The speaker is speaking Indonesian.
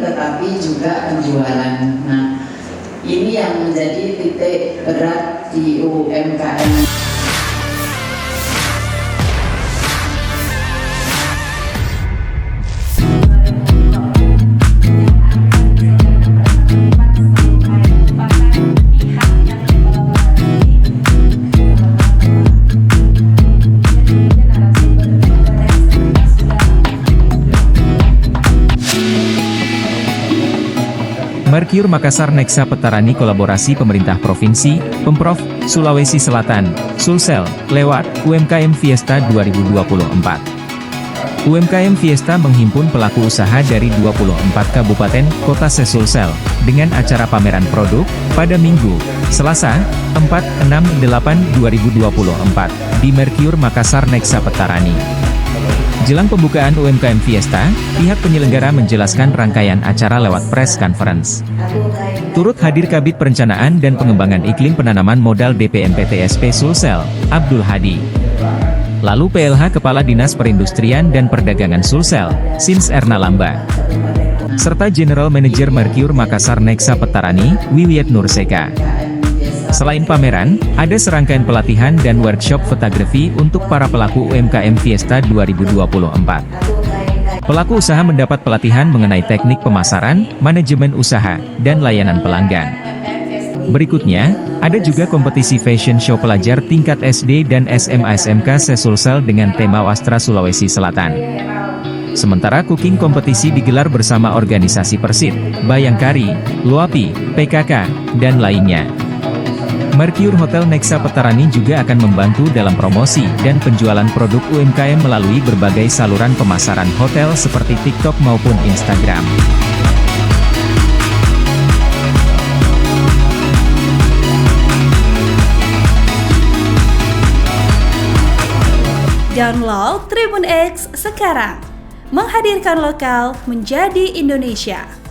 tetapi juga penjualan. Nah, ini yang menjadi titik berat di UMKM. Mercure Makassar Nexa Petarani kolaborasi pemerintah provinsi, Pemprov, Sulawesi Selatan, Sulsel, lewat UMKM Fiesta 2024. UMKM Fiesta menghimpun pelaku usaha dari 24 kabupaten kota se-Sulsel, dengan acara pameran produk, pada Minggu, Selasa, 4-6-8-2024, di Mercure Makassar Nexa Petarani. Jelang pembukaan UMKM Fiesta, pihak penyelenggara menjelaskan rangkaian acara lewat press conference. Turut hadir Kabid Perencanaan dan Pengembangan Iklim Penanaman Modal DPMPTSP Sulsel, Abdul Hadi. Lalu PLH Kepala Dinas Perindustrian dan Perdagangan Sulsel, Sins Erna Lamba. Serta General Manager Mercure Makassar Nexa Petarani, Wiwiyat Nurseka. Selain pameran, ada serangkaian pelatihan dan workshop fotografi untuk para pelaku UMKM Fiesta 2024. Pelaku usaha mendapat pelatihan mengenai teknik pemasaran, manajemen usaha, dan layanan pelanggan. Berikutnya, ada juga kompetisi fashion show pelajar tingkat SD dan SMA SMK se-Sulsel dengan tema Wastra Sulawesi Selatan. Sementara cooking kompetisi digelar bersama organisasi Persit, Bayangkari, Luapi, PKK, dan lainnya. Mercure Hotel Nexa Petarani juga akan membantu dalam promosi dan penjualan produk UMKM melalui berbagai saluran pemasaran hotel seperti TikTok maupun Instagram. Download Tribun X sekarang, menghadirkan lokal menjadi Indonesia.